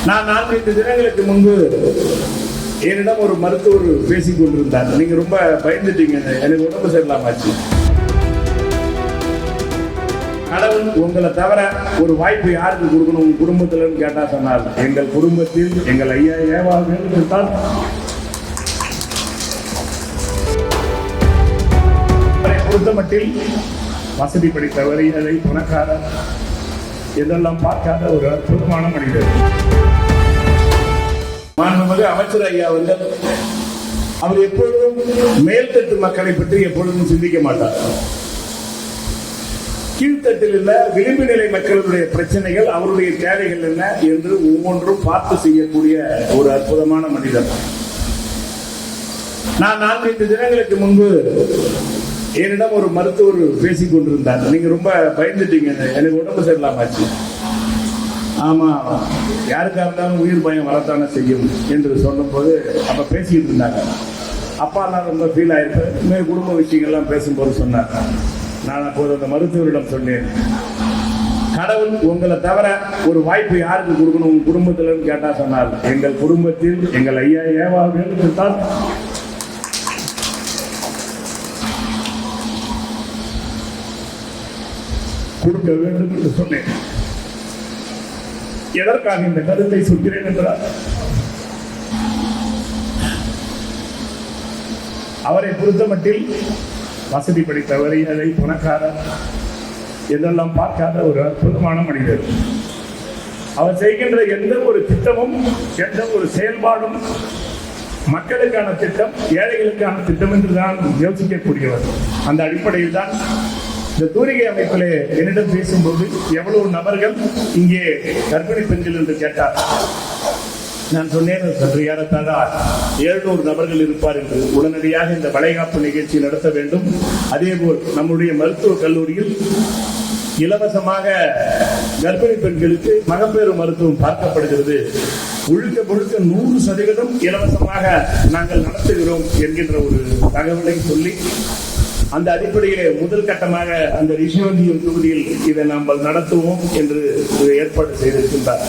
நான் 4-5 தினங்களுக்கு முன்பு என்னிடம் ஒரு மருத்துவர் பேசிக் கொண்டிருந்தார். நீங்க ரொம்ப பயந்துட்டீங்க, எனக்கு உடம்பு சரியில்லாமாச்சு. கடவுள் உங்களை தவிர ஒரு வாய்ப்பு யாருக்கு கொடுக்கணும் உங்க குடும்பத்துல கேட்டா சொன்னார், எங்கள் குடும்பத்தில் எங்கள் ஐயா ஏவாக தான் பொறுத்தமட்டில் வசதி படித்தவர், அதை பணக்கார இதெல்லாம் பார்க்காத ஒரு அற்புதமான மனிதர். மாண்புமிகு அமைச்சர் ஐயா அவர்கள் அவர் எப்பொழுதும் மேல்தட்டு மக்களை பற்றி எப்பொழுதும் சிந்திக்க மாட்டார். கீழ்த்தட்டில் உள்ள விளிம்பு நிலை மக்களுடைய பிரச்சனைகள், அவருடைய தேவைகள் என்ன என்று ஒவ்வொன்றும் பார்த்து செய்யக்கூடிய ஒரு அற்புதமான மனிதர். நான் 4-5 தினங்களுக்கு முன்பு என்னிடம் ஒரு மருத்துவர் பேசிக் கொண்டிருந்தார். நீங்க ரொம்ப பயந்துட்டீங்க, எனக்கு உடம்பு சரியில்லாமாச்சு. ஆமா, யாருக்கா இருந்தாலும் உயிர் பயம் வரத்தானே செய்யும் என்று சொன்னபோது அப்ப பேசிட்டு இருந்தாங்க. அப்பா நான் ரொம்ப ஃபீல் ஆயிருப்பேன். குடும்ப விஷயங்கள்லாம் பேசும்போது சொன்னார். நான் அப்போது அந்த மருத்துவரிடம் சொன்னேன், கடவுள் உங்களை தவிர ஒரு வாய்ப்பு யாருக்கு கொடுக்கணும் உங்க குடும்பத்துல கேட்டா சொன்னார், எங்கள் குடும்பத்தில் எங்கள் ஐயா ஏவாக தான் கொடுக்க வேண்டும் என்று சொன்னேன். எதற்காக இந்த கருத்தை சொல்கிறேன் என்றால், அவரை பொறுத்தமட்டில் வசதி படித்தவர், அதை பணக்காரர் இதெல்லாம் பார்க்காத ஒரு அற்புதமான மனிதர். அவர் செய்கின்ற எந்த ஒரு திட்டமும், எந்த ஒரு செயல்பாடும் மக்களுக்கான திட்டம், ஏழைகளுக்கான திட்டம் என்றுதான் யோசிக்கக்கூடியவர். அந்த அடிப்படையில் தான் இந்த தூரிகை அமைப்பிலே என்னிடம் பேசும்போது எவ்வளவு நபர்கள் இங்கே கர்ப்பிணி பெண்கள் என்று கேட்டார். நான் சொன்னேன், சற்று ஏறத்தாழ 700 நபர்கள் இருப்பார் என்று. உடனடியாக இந்த வளைகாப்பு நிகழ்ச்சி நடத்த வேண்டும். அதேபோல் நம்முடைய மருத்துவக் கல்லூரியில் இலவசமாக கர்ப்பிணி பெண்களுக்கு மகப்பேறு மருத்துவம் பார்க்கப்படுகிறது. முழுக்க 100% இலவசமாக நாங்கள் நடத்துகிறோம் என்கின்ற ஒரு தகவலை சொல்லி, அந்த அடிப்படையிலே முதல் கட்டமாக அந்த ரிஷிவந்தியம் தொகுதியில் இதை நாம் நடத்துவோம் என்று ஏற்பாடு செய்திருக்கின்றார்.